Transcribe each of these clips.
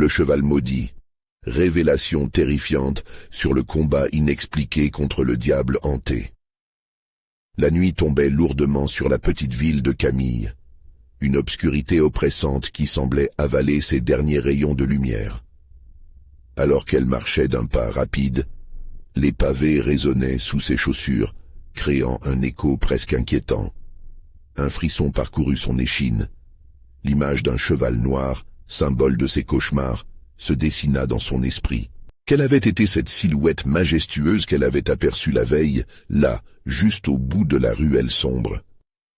Le cheval maudit. Révélation terrifiante sur le combat inexpliqué contre le diable hanté. La nuit tombait lourdement sur la petite ville de Camille. Une obscurité oppressante qui semblait avaler ses derniers rayons de lumière. Alors qu'elle marchait d'un pas rapide, les pavés résonnaient sous ses chaussures, créant un écho presque inquiétant. Un frisson parcourut son échine. L'image d'un cheval noir, symbole de ses cauchemars, se dessina dans son esprit. Quelle avait été cette silhouette majestueuse qu'elle avait aperçue la veille, là, juste au bout de la ruelle sombre?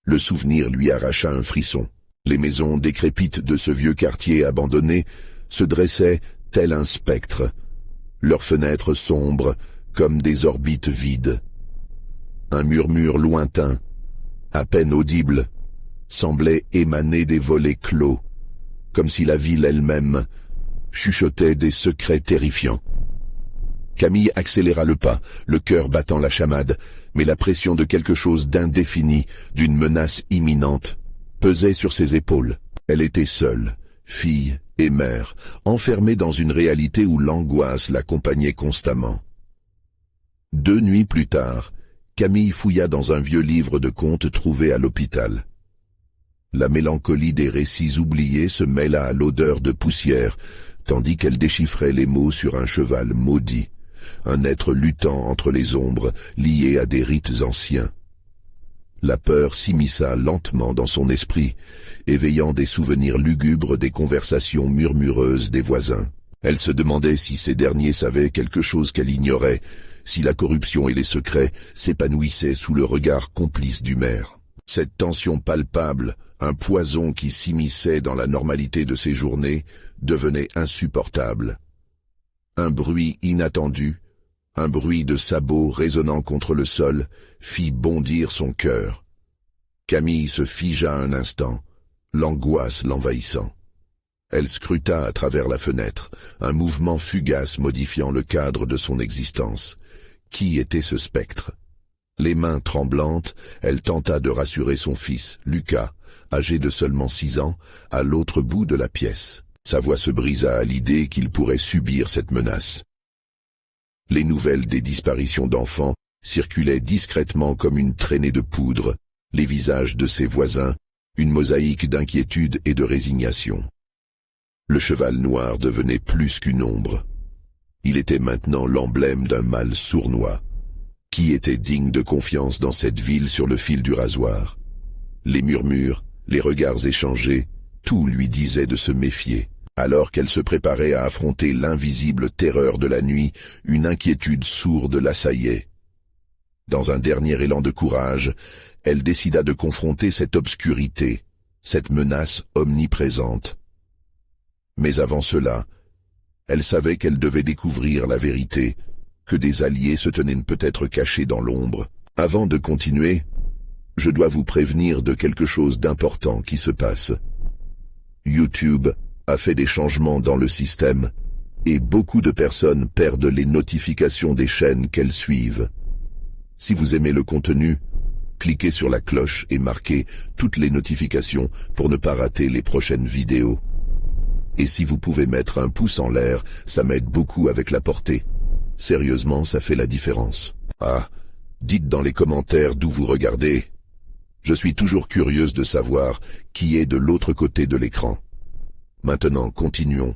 Le souvenir lui arracha un frisson. Les maisons décrépites de ce vieux quartier abandonné se dressaient tel un spectre, leurs fenêtres sombres comme des orbites vides. Un murmure lointain, à peine audible, semblait émaner des volets clos, comme si la ville elle-même chuchotait des secrets terrifiants. Camille accéléra le pas, le cœur battant la chamade, mais la pression de quelque chose d'indéfini, d'une menace imminente, pesait sur ses épaules. Elle était seule, fille et mère, enfermée dans une réalité où l'angoisse l'accompagnait constamment. 2 nuits plus tard, Camille fouilla dans un vieux livre de contes trouvé à l'hôpital. La mélancolie des récits oubliés se mêla à l'odeur de poussière, tandis qu'elle déchiffrait les mots sur un cheval maudit, un être luttant entre les ombres, lié à des rites anciens. La peur s'immisça lentement dans son esprit, éveillant des souvenirs lugubres des conversations murmureuses des voisins. Elle se demandait si ces derniers savaient quelque chose qu'elle ignorait, si la corruption et les secrets s'épanouissaient sous le regard complice du maire. Cette tension palpable, un poison qui s'immisçait dans la normalité de ses journées, devenait insupportable. Un bruit inattendu, un bruit de sabots résonnant contre le sol, fit bondir son cœur. Camille se figea un instant, l'angoisse l'envahissant. Elle scruta à travers la fenêtre, un mouvement fugace modifiant le cadre de son existence. Qui était ce spectre? Les mains tremblantes, elle tenta de rassurer son fils, Lucas, âgé de seulement 6 ans, à l'autre bout de la pièce. Sa voix se brisa à l'idée qu'il pourrait subir cette menace. Les nouvelles des disparitions d'enfants circulaient discrètement comme une traînée de poudre, les visages de ses voisins, une mosaïque d'inquiétude et de résignation. Le cheval noir devenait plus qu'une ombre. Il était maintenant l'emblème d'un mal sournois. Qui était digne de confiance dans cette ville sur le fil du rasoir? Les murmures, les regards échangés, tout lui disait de se méfier. Alors qu'elle se préparait à affronter l'invisible terreur de la nuit, une inquiétude sourde l'assaillait. Dans un dernier élan de courage, elle décida de confronter cette obscurité, cette menace omniprésente. Mais avant cela, elle savait qu'elle devait découvrir la vérité, que des alliés se tenaient peut-être cachés dans l'ombre. Avant de continuer, je dois vous prévenir de quelque chose d'important qui se passe. YouTube a fait des changements dans le système, et beaucoup de personnes perdent les notifications des chaînes qu'elles suivent. Si vous aimez le contenu, cliquez sur la cloche et marquez toutes les notifications pour ne pas rater les prochaines vidéos. Et si vous pouvez mettre un pouce en l'air, ça m'aide beaucoup avec la portée. Sérieusement, ça fait la différence. Ah, dites dans les commentaires d'où vous regardez. Je suis toujours curieuse de savoir qui est de l'autre côté de l'écran. Maintenant, continuons.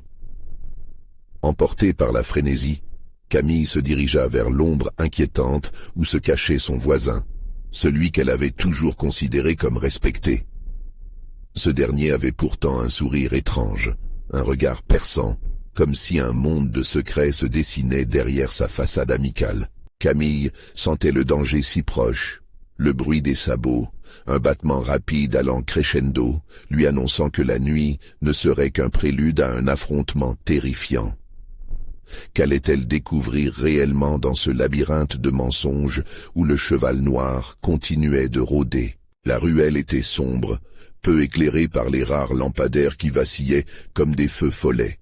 Emportée par la frénésie, Camille se dirigea vers l'ombre inquiétante où se cachait son voisin, celui qu'elle avait toujours considéré comme respecté. Ce dernier avait pourtant un sourire étrange, un regard perçant, comme si un monde de secrets se dessinait derrière sa façade amicale. Camille sentait le danger si proche, le bruit des sabots, un battement rapide allant crescendo, lui annonçant que la nuit ne serait qu'un prélude à un affrontement terrifiant. Qu'allait-elle découvrir réellement dans ce labyrinthe de mensonges où le cheval noir continuait de rôder? La ruelle était sombre, peu éclairée par les rares lampadaires qui vacillaient comme des feux follets.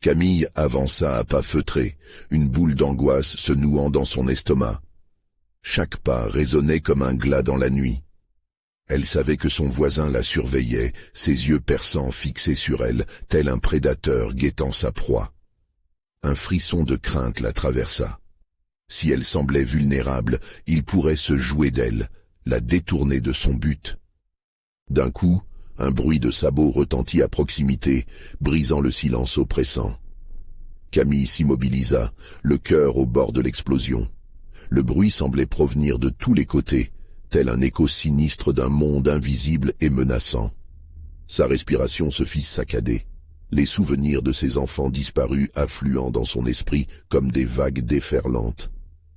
Camille avança à pas feutrés, une boule d'angoisse se nouant dans son estomac. Chaque pas résonnait comme un glas dans la nuit. Elle savait que son voisin la surveillait, ses yeux perçants fixés sur elle, tel un prédateur guettant sa proie. Un frisson de crainte la traversa. Si elle semblait vulnérable, il pourrait se jouer d'elle, la détourner de son but. D'un coup, un bruit de sabots retentit à proximité, brisant le silence oppressant. Camille s'immobilisa, le cœur au bord de l'explosion. Le bruit semblait provenir de tous les côtés, tel un écho sinistre d'un monde invisible et menaçant. Sa respiration se fit saccader, les souvenirs de ses enfants disparus affluant dans son esprit comme des vagues déferlantes.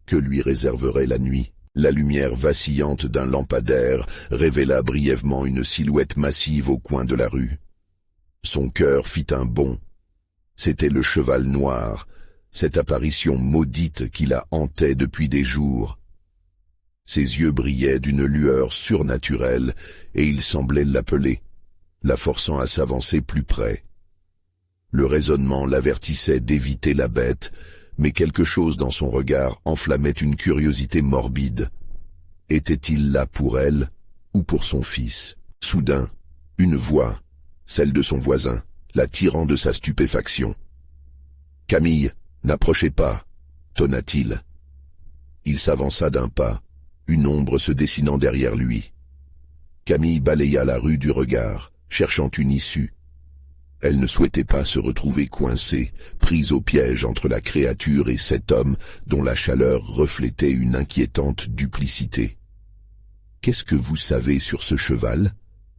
Que lui réserverait la nuit? La lumière vacillante d'un lampadaire révéla brièvement une silhouette massive au coin de la rue. Son cœur fit un bond. C'était le cheval noir, cette apparition maudite qui la hantait depuis des jours. Ses yeux brillaient d'une lueur surnaturelle et il semblait l'appeler, la forçant à s'avancer plus près. Le raisonnement l'avertissait d'éviter la bête, mais quelque chose dans son regard enflammait une curiosité morbide. Était-il là pour elle ou pour son fils? Soudain, une voix, celle de son voisin, la tirant de sa stupéfaction. « Camille, n'approchez pas !» tonna-t-il. Il s'avança d'un pas, une ombre se dessinant derrière lui. Camille balaya la rue du regard, cherchant une issue. Elle ne souhaitait pas se retrouver coincée, prise au piège entre la créature et cet homme dont la chaleur reflétait une inquiétante duplicité. « Qu'est-ce que vous savez sur ce cheval ?»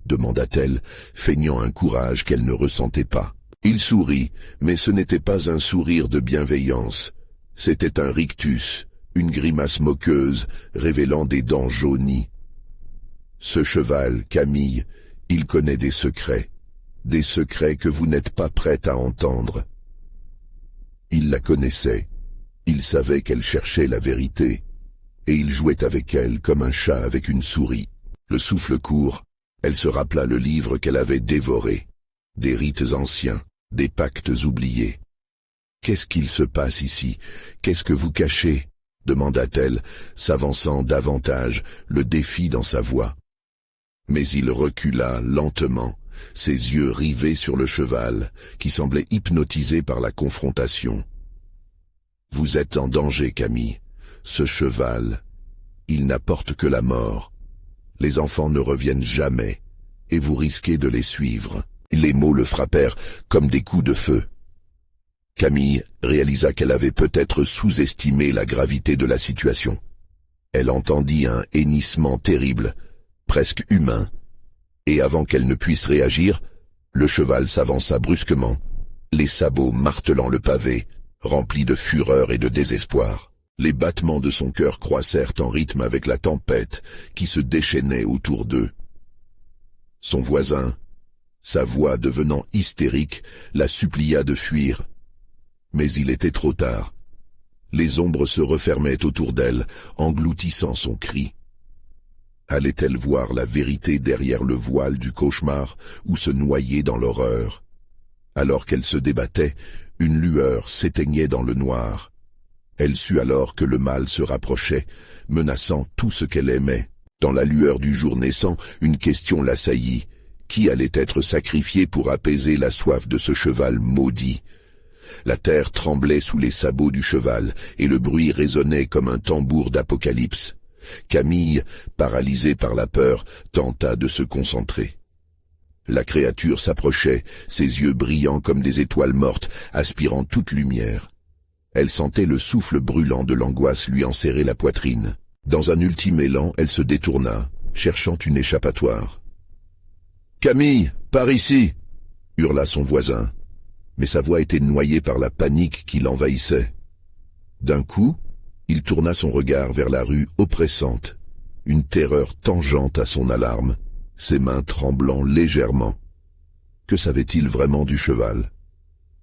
demanda-t-elle, feignant un courage qu'elle ne ressentait pas. Il sourit, mais ce n'était pas un sourire de bienveillance. C'était un rictus, une grimace moqueuse, révélant des dents jaunies. Ce cheval, Camille, il connaît des secrets que vous n'êtes pas prête à entendre. Il la connaissait, il savait qu'elle cherchait la vérité, et il jouait avec elle comme un chat avec une souris. Le souffle court, elle se rappela le livre qu'elle avait dévoré, des rites anciens, des pactes oubliés. « Qu'est-ce qu'il se passe ici? Qu'est-ce que vous cachez ?» demanda-t-elle, s'avançant davantage, le défi dans sa voix. Mais il recula lentement, ses yeux rivés sur le cheval, qui semblait hypnotisé par la confrontation. « Vous êtes en danger, Camille. Ce cheval, il n'apporte que la mort. Les enfants ne reviennent jamais, et vous risquez de les suivre. » Les mots le frappèrent comme des coups de feu. Camille réalisa qu'elle avait peut-être sous-estimé la gravité de la situation. Elle entendit un hennissement terrible, presque humain, et avant qu'elle ne puisse réagir, le cheval s'avança brusquement, les sabots martelant le pavé, remplis de fureur et de désespoir. Les battements de son cœur croissèrent en rythme avec la tempête qui se déchaînait autour d'eux. Son voisin, sa voix devenant hystérique, la supplia de fuir. Mais il était trop tard. Les ombres se refermaient autour d'elle, engloutissant son cri. Allait-elle voir la vérité derrière le voile du cauchemar ou se noyer dans l'horreur? Alors qu'elle se débattait, une lueur s'éteignait dans le noir. Elle sut alors que le mal se rapprochait, menaçant tout ce qu'elle aimait. Dans la lueur du jour naissant, une question l'assaillit. Qui allait être sacrifié pour apaiser la soif de ce cheval maudit? La terre tremblait sous les sabots du cheval, et le bruit résonnait comme un tambour d'apocalypse. Camille, paralysée par la peur, tenta de se concentrer. La créature s'approchait, ses yeux brillants comme des étoiles mortes, aspirant toute lumière. Elle sentait le souffle brûlant de l'angoisse lui enserrer la poitrine. Dans un ultime élan, elle se détourna, cherchant une échappatoire. « Camille, par ici !» hurla son voisin, mais sa voix était noyée par la panique qui l'envahissait. D'un coup, il tourna son regard vers la rue oppressante, une terreur tangente à son alarme, ses mains tremblant légèrement. Que savait-il vraiment du cheval?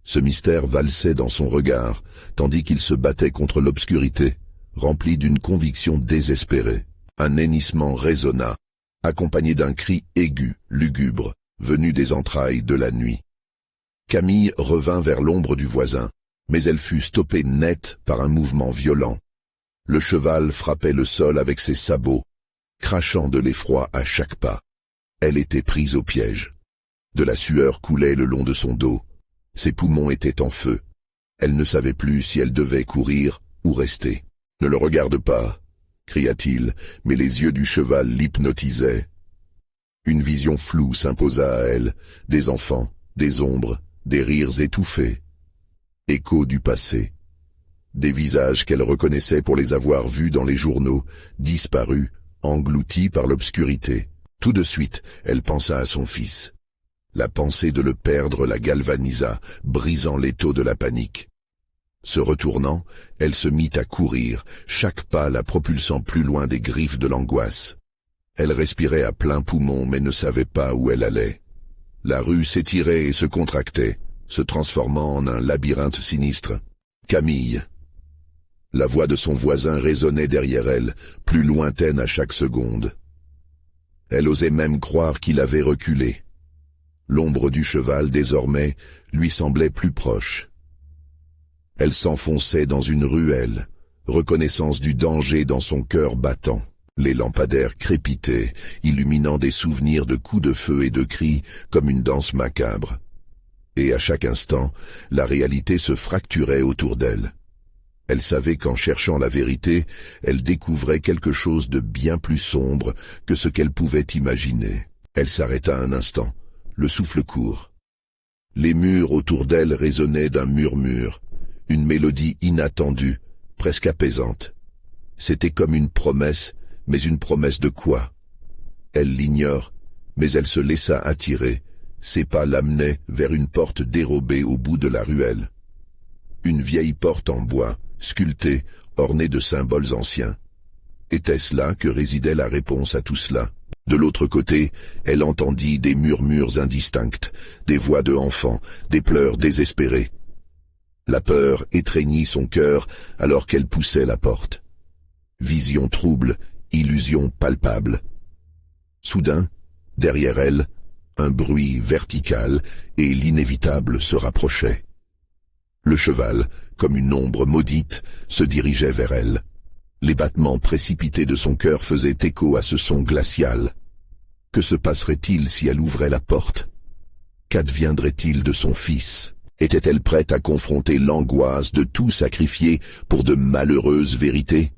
Ce mystère valsait dans son regard, tandis qu'il se battait contre l'obscurité, rempli d'une conviction désespérée. Un hennissement résonna, accompagné d'un cri aigu, lugubre, venu des entrailles de la nuit. Camille revint vers l'ombre du voisin, mais elle fut stoppée net par un mouvement violent. Le cheval frappait le sol avec ses sabots, crachant de l'effroi à chaque pas. Elle était prise au piège. De la sueur coulait le long de son dos. Ses poumons étaient en feu. Elle ne savait plus si elle devait courir ou rester. « Ne le regarde pas !» cria-t-il, mais les yeux du cheval l'hypnotisaient. Une vision floue s'imposa à elle, des enfants, des ombres, des rires étouffés. Écho du passé. Des visages qu'elle reconnaissait pour les avoir vus dans les journaux, disparus, engloutis par l'obscurité. Tout de suite, elle pensa à son fils. La pensée de le perdre la galvanisa, brisant l'étau de la panique. Se retournant, elle se mit à courir, chaque pas la propulsant plus loin des griffes de l'angoisse. Elle respirait à plein poumon mais ne savait pas où elle allait. La rue s'étirait et se contractait, se transformant en un labyrinthe sinistre. Camille. La voix de son voisin résonnait derrière elle, plus lointaine à chaque seconde. Elle osait même croire qu'il avait reculé. L'ombre du cheval, désormais, lui semblait plus proche. Elle s'enfonçait dans une ruelle, reconnaissance du danger dans son cœur battant. Les lampadaires crépitaient, illuminant des souvenirs de coups de feu et de cris comme une danse macabre. Et à chaque instant, la réalité se fracturait autour d'elle. Elle savait qu'en cherchant la vérité, elle découvrait quelque chose de bien plus sombre que ce qu'elle pouvait imaginer. Elle s'arrêta un instant, le souffle court. Les murs autour d'elle résonnaient d'un murmure, une mélodie inattendue, presque apaisante. C'était comme une promesse, mais une promesse de quoi? Elle l'ignore, mais elle se laissa attirer. Ses pas l'amenaient vers une porte dérobée au bout de la ruelle. Une vieille porte en bois, sculptée, ornée de symboles anciens. Était-ce là que résidait la réponse à tout cela? De l'autre côté, elle entendit des murmures indistincts, des voix de enfants, des pleurs désespérés. La peur étreignit son cœur alors qu'elle poussait la porte. Vision trouble, illusion palpable. Soudain, derrière elle, un bruit vertical et l'inévitable se rapprochait. Le cheval, comme une ombre maudite, se dirigeait vers elle. Les battements précipités de son cœur faisaient écho à ce son glacial. Que se passerait-il si elle ouvrait la porte? Qu'adviendrait-il de son fils? Était-elle prête à confronter l'angoisse de tout sacrifier pour de malheureuses vérités?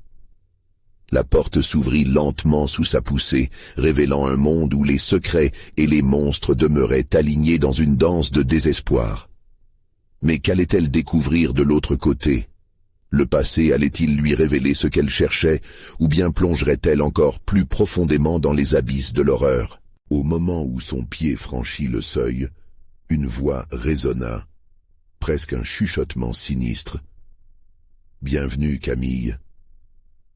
La porte s'ouvrit lentement sous sa poussée, révélant un monde où les secrets et les monstres demeuraient alignés dans une danse de désespoir. Mais qu'allait-elle découvrir de l'autre côté? Le passé allait-il lui révéler ce qu'elle cherchait, ou bien plongerait-elle encore plus profondément dans les abysses de l'horreur? Au moment où son pied franchit le seuil, une voix résonna, presque un chuchotement sinistre. « Bienvenue, Camille !»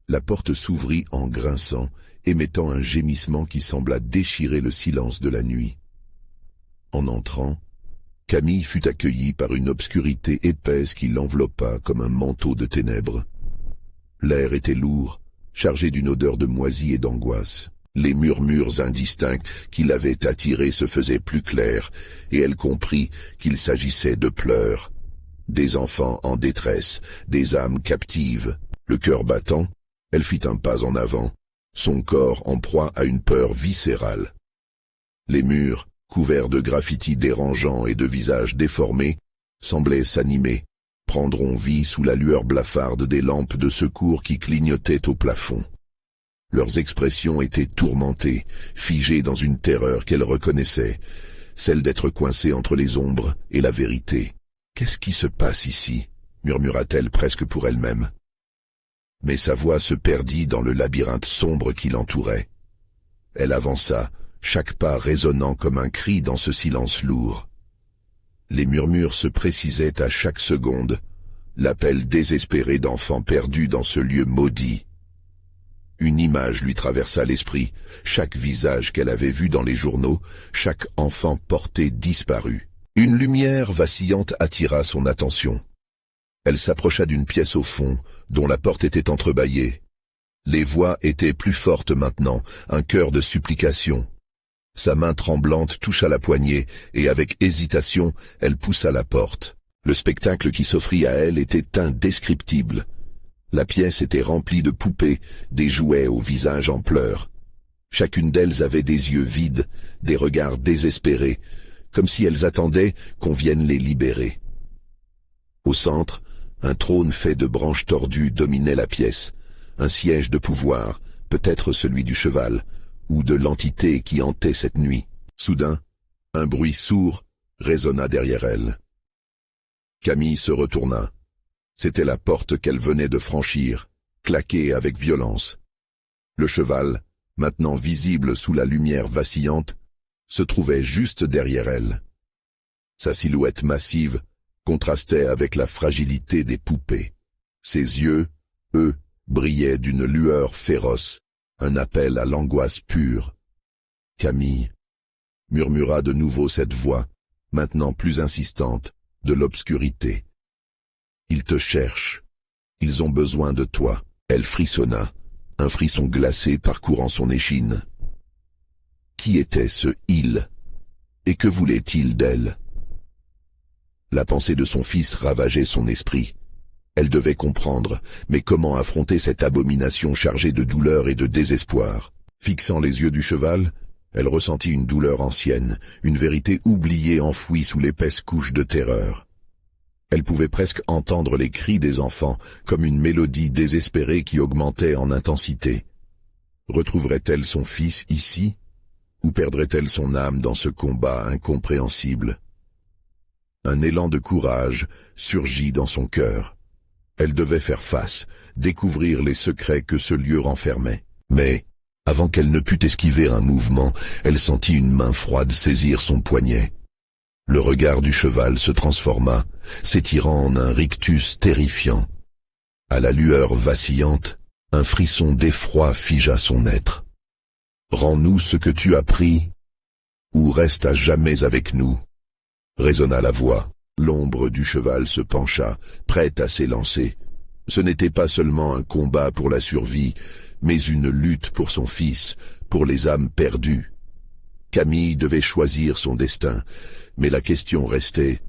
La porte s'ouvrit en grinçant, émettant un gémissement qui sembla déchirer le silence de la nuit. En entrant, Camille fut accueillie par une obscurité épaisse qui l'enveloppa comme un manteau de ténèbres. L'air était lourd, chargé d'une odeur de moisie et d'angoisse. Les murmures indistincts qui l'avaient attirée se faisaient plus clairs, et elle comprit qu'il s'agissait de pleurs. Des enfants en détresse, des âmes captives. Le cœur battant, elle fit un pas en avant, son corps en proie à une peur viscérale. Les murs, couverts de graffitis dérangeants et de visages déformés, semblaient s'animer, prendront vie sous la lueur blafarde des lampes de secours qui clignotaient au plafond. Leurs expressions étaient tourmentées, figées dans une terreur qu'elle reconnaissait, celle d'être coincée entre les ombres et la vérité. « Qu'est-ce qui se passe ici ?» murmura-t-elle presque pour elle-même. Mais sa voix se perdit dans le labyrinthe sombre qui l'entourait. Elle avança, chaque pas résonnant comme un cri dans ce silence lourd. Les murmures se précisaient à chaque seconde, l'appel désespéré d'enfants perdus dans ce lieu maudit. Une image lui traversa l'esprit, chaque visage qu'elle avait vu dans les journaux, chaque enfant porté disparu. Une lumière vacillante attira son attention. Elle s'approcha d'une pièce au fond, dont la porte était entrebâillée. Les voix étaient plus fortes maintenant, un chœur de supplication. Sa main tremblante toucha la poignée, et avec hésitation, elle poussa la porte. Le spectacle qui s'offrit à elle était indescriptible. La pièce était remplie de poupées, des jouets au visage en pleurs. Chacune d'elles avait des yeux vides, des regards désespérés, comme si elles attendaient qu'on vienne les libérer. Au centre, un trône fait de branches tordues dominait la pièce, un siège de pouvoir, peut-être celui du cheval, ou de l'entité qui hantait cette nuit. Soudain, un bruit sourd résonna derrière elle. Camille se retourna. C'était la porte qu'elle venait de franchir, claquée avec violence. Le cheval, maintenant visible sous la lumière vacillante, se trouvait juste derrière elle. Sa silhouette massive contrastait avec la fragilité des poupées. Ses yeux, eux, brillaient d'une lueur féroce, un appel à l'angoisse pure. « Camille » murmura de nouveau cette voix, maintenant plus insistante, de l'obscurité. « Ils te cherchent. Ils ont besoin de toi. » Elle frissonna, un frisson glacé parcourant son échine. Qui était ce « il » et que voulait-il d'elle? La pensée de son fils ravageait son esprit. Elle devait comprendre, mais comment affronter cette abomination chargée de douleur et de désespoir? Fixant les yeux du cheval, elle ressentit une douleur ancienne, une vérité oubliée enfouie sous l'épaisse couche de terreur. Elle pouvait presque entendre les cris des enfants, comme une mélodie désespérée qui augmentait en intensité. Retrouverait-elle son fils ici, ou perdrait-elle son âme dans ce combat incompréhensible? Un élan de courage surgit dans son cœur. Elle devait faire face, découvrir les secrets que ce lieu renfermait. Mais, avant qu'elle ne pût esquiver un mouvement, elle sentit une main froide saisir son poignet. Le regard du cheval se transforma, s'étirant en un rictus terrifiant. À la lueur vacillante, un frisson d'effroi figea son être. « Rends-nous ce que tu as pris, ou reste à jamais avec nous » résonna la voix. L'ombre du cheval se pencha, prête à s'élancer. Ce n'était pas seulement un combat pour la survie, mais une lutte pour son fils, pour les âmes perdues. Camille devait choisir son destin, mais la question restait,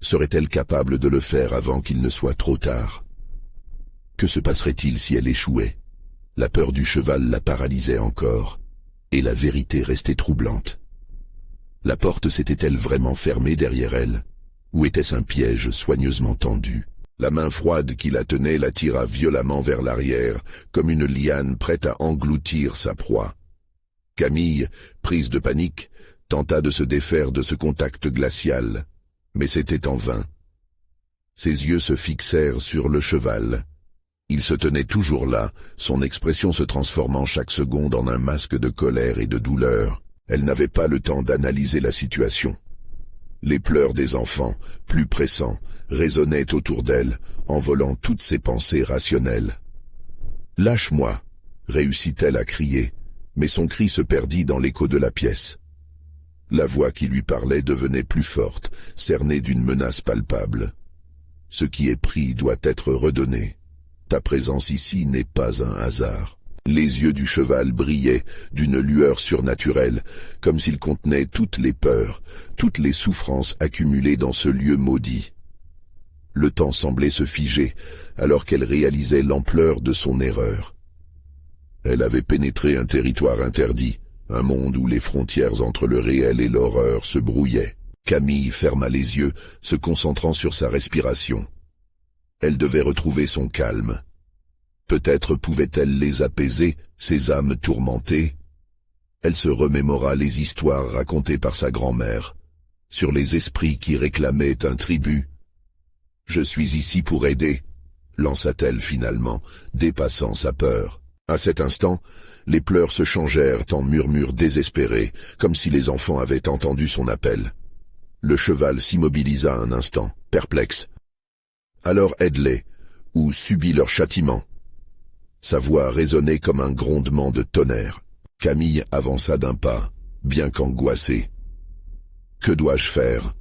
serait-elle capable de le faire avant qu'il ne soit trop tard? Que se passerait-il si elle échouait? La peur du cheval la paralysait encore, et la vérité restait troublante. La porte s'était-elle vraiment fermée derrière elle? Ou était-ce un piège soigneusement tendu? La main froide qui la tenait la tira violemment vers l'arrière, comme une liane prête à engloutir sa proie. Camille, prise de panique, tenta de se défaire de ce contact glacial, mais c'était en vain. Ses yeux se fixèrent sur le cheval. Il se tenait toujours là, son expression se transformant chaque seconde en un masque de colère et de douleur. Elle n'avait pas le temps d'analyser la situation. Les pleurs des enfants, plus pressants, résonnaient autour d'elle, envolant toutes ses pensées rationnelles. « Lâche-moi » réussit-elle à crier, mais son cri se perdit dans l'écho de la pièce. La voix qui lui parlait devenait plus forte, cernée d'une menace palpable. « Ce qui est pris doit être redonné. Ta présence ici n'est pas un hasard. » Les yeux du cheval brillaient d'une lueur surnaturelle, comme s'ils contenaient toutes les peurs, toutes les souffrances accumulées dans ce lieu maudit. Le temps semblait se figer, alors qu'elle réalisait l'ampleur de son erreur. Elle avait pénétré un territoire interdit, un monde où les frontières entre le réel et l'horreur se brouillaient. Camille ferma les yeux, se concentrant sur sa respiration. Elle devait retrouver son calme. Peut-être pouvait-elle les apaiser, ces âmes tourmentées. Elle se remémora les histoires racontées par sa grand-mère, sur les esprits qui réclamaient un tribut. « Je suis ici pour aider », lança-t-elle finalement, dépassant sa peur. À cet instant, les pleurs se changèrent en murmures désespérés, comme si les enfants avaient entendu son appel. Le cheval s'immobilisa un instant, perplexe. « Alors aide-les, ou subis leur châtiment. » Sa voix résonnait comme un grondement de tonnerre. Camille avança d'un pas, bien qu'angoissée. « Que dois-je faire ?»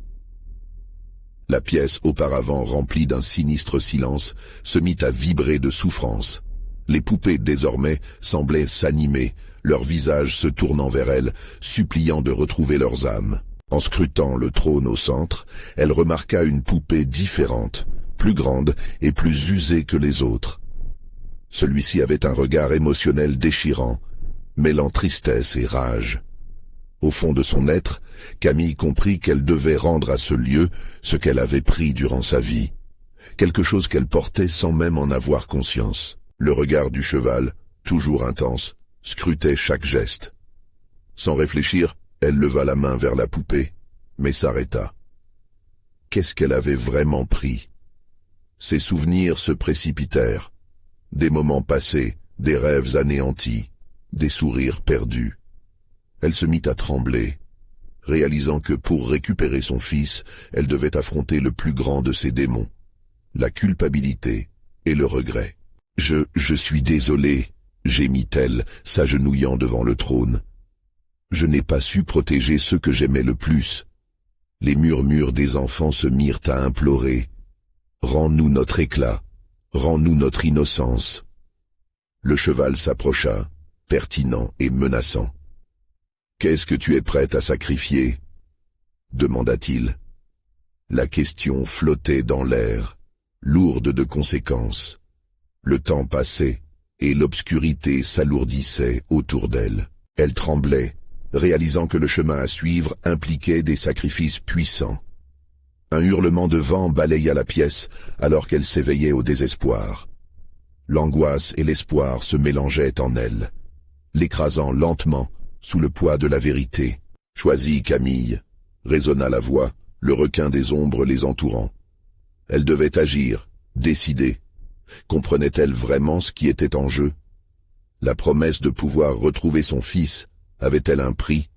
La pièce, auparavant remplie d'un sinistre silence, se mit à vibrer de souffrance. Les poupées, désormais, semblaient s'animer, leurs visages se tournant vers elle, suppliant de retrouver leurs âmes. En scrutant le trône au centre, elle remarqua une poupée différente, plus grande et plus usée que les autres. Celui-ci avait un regard émotionnel déchirant, mêlant tristesse et rage. Au fond de son être, Camille comprit qu'elle devait rendre à ce lieu ce qu'elle avait pris durant sa vie, quelque chose qu'elle portait sans même en avoir conscience. Le regard du cheval, toujours intense, scrutait chaque geste. Sans réfléchir, elle leva la main vers la poupée, mais s'arrêta. Qu'est-ce qu'elle avait vraiment pris? Ses souvenirs se précipitèrent. Des moments passés, des rêves anéantis, des sourires perdus. Elle se mit à trembler, réalisant que pour récupérer son fils, elle devait affronter le plus grand de ses démons, la culpabilité et le regret. « Je suis désolée », gémit-elle, s'agenouillant devant le trône. « Je n'ai pas su protéger ceux que j'aimais le plus. » Les murmures des enfants se mirent à implorer. « Rends-nous notre éclat, rends-nous notre innocence. » Le cheval s'approcha, pertinent et menaçant. « Qu'est-ce que tu es prête à sacrifier ?» demanda-t-il. La question flottait dans l'air, lourde de conséquences. Le temps passait, et l'obscurité s'alourdissait autour d'elle. Elle tremblait, réalisant que le chemin à suivre impliquait des sacrifices puissants. Un hurlement de vent balaya la pièce alors qu'elle s'éveillait au désespoir. L'angoisse et l'espoir se mélangeaient en elle, l'écrasant lentement sous le poids de la vérité. « Choisis, Camille », résonna la voix, le requin des ombres les entourant. Elle devait agir, décider. Comprenait-elle vraiment ce qui était en jeu? La promesse de pouvoir retrouver son fils avait-elle un prix?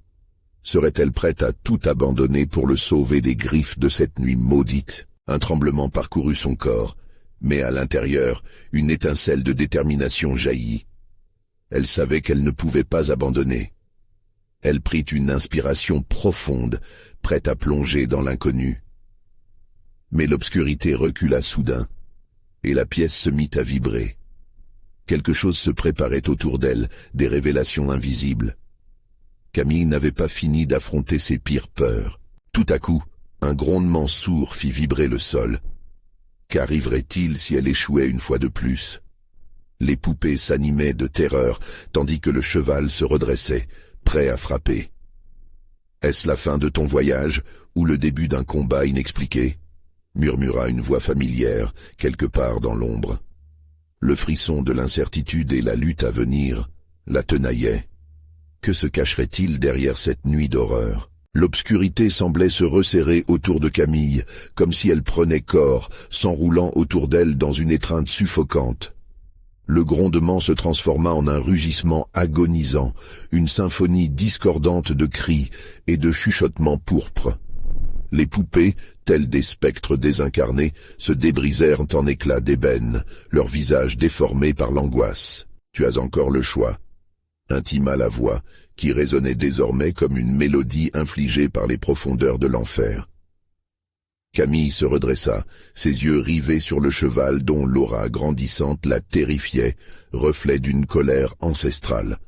Serait-elle prête à tout abandonner pour le sauver des griffes de cette nuit maudite? Un tremblement parcourut son corps, mais à l'intérieur, une étincelle de détermination jaillit. Elle savait qu'elle ne pouvait pas abandonner. Elle prit une inspiration profonde, prête à plonger dans l'inconnu. Mais l'obscurité recula soudain, et la pièce se mit à vibrer. Quelque chose se préparait autour d'elle, des révélations invisibles. Camille n'avait pas fini d'affronter ses pires peurs. Tout à coup, un grondement sourd fit vibrer le sol. Qu'arriverait-il si elle échouait une fois de plus? Les poupées s'animaient de terreur, tandis que le cheval se redressait, prêt à frapper. Est-ce la fin de ton voyage, ou le début d'un combat inexpliqué? Murmura une voix familière, quelque part dans l'ombre. Le frisson de l'incertitude et la lutte à venir la tenaillaient. Que se cacherait-il derrière cette nuit d'horreur? L'obscurité semblait se resserrer autour de Camille, comme si elle prenait corps, s'enroulant autour d'elle dans une étreinte suffocante. Le grondement se transforma en un rugissement agonisant, une symphonie discordante de cris et de chuchotements pourpres. Les poupées, telles des spectres désincarnés, se débrisèrent en éclats d'ébène, leurs visages déformés par l'angoisse. « Tu as encore le choix », intima la voix, qui résonnait désormais comme une mélodie infligée par les profondeurs de l'enfer. Camille se redressa, ses yeux rivés sur le cheval dont l'aura grandissante la terrifiait, reflet d'une colère ancestrale.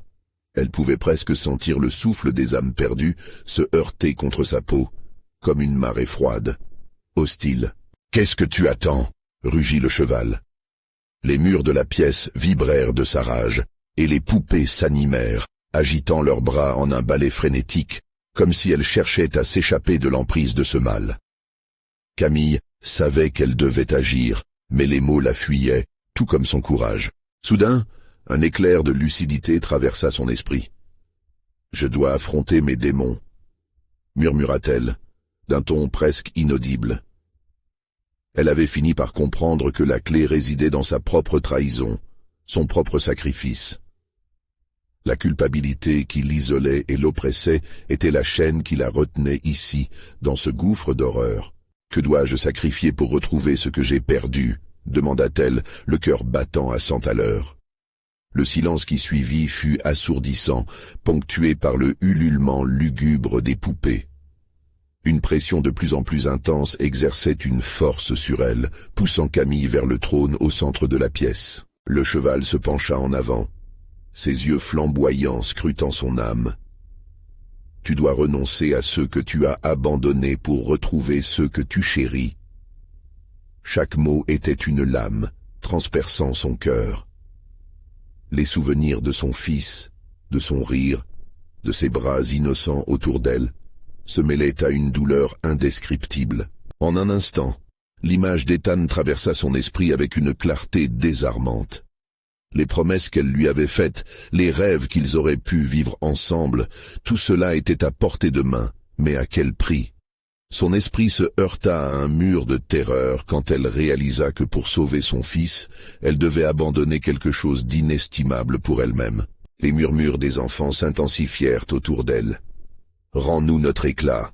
Elle pouvait presque sentir le souffle des âmes perdues se heurter contre sa peau, comme une marée froide, hostile. « Qu'est-ce que tu attends ?» rugit le cheval. Les murs de la pièce vibrèrent de sa rage, et les poupées s'animèrent, agitant leurs bras en un ballet frénétique, comme si elles cherchaient à s'échapper de l'emprise de ce mal. Camille savait qu'elle devait agir, mais les mots la fuyaient, tout comme son courage. Soudain, un éclair de lucidité traversa son esprit. « Je dois affronter mes démons », murmura-t-elle, d'un ton presque inaudible. Elle avait fini par comprendre que la clé résidait dans sa propre trahison, son propre sacrifice. La culpabilité qui l'isolait et l'oppressait était la chaîne qui la retenait ici, dans ce gouffre d'horreur. « Que dois-je sacrifier pour retrouver ce que j'ai perdu ?» demanda-t-elle, le cœur battant à 100 à l'heure. Le silence qui suivit fut assourdissant, ponctué par le ululement lugubre des poupées. Une pression de plus en plus intense exerçait une force sur elle, poussant Camille vers le trône au centre de la pièce. Le cheval se pencha en avant, ses yeux flamboyants scrutant son âme. « Tu dois renoncer à ceux que tu as abandonnés pour retrouver ceux que tu chéris. » Chaque mot était une lame, transperçant son cœur. Les souvenirs de son fils, de son rire, de ses bras innocents autour d'elle, se mêlait à une douleur indescriptible. En un instant, l'image d'Ethan traversa son esprit avec une clarté désarmante. Les promesses qu'elle lui avait faites, les rêves qu'ils auraient pu vivre ensemble, tout cela était à portée de main, mais à quel prix? Son esprit se heurta à un mur de terreur quand elle réalisa que pour sauver son fils, elle devait abandonner quelque chose d'inestimable pour elle-même. Les murmures des enfants s'intensifièrent autour d'elle. « Rends-nous notre éclat !»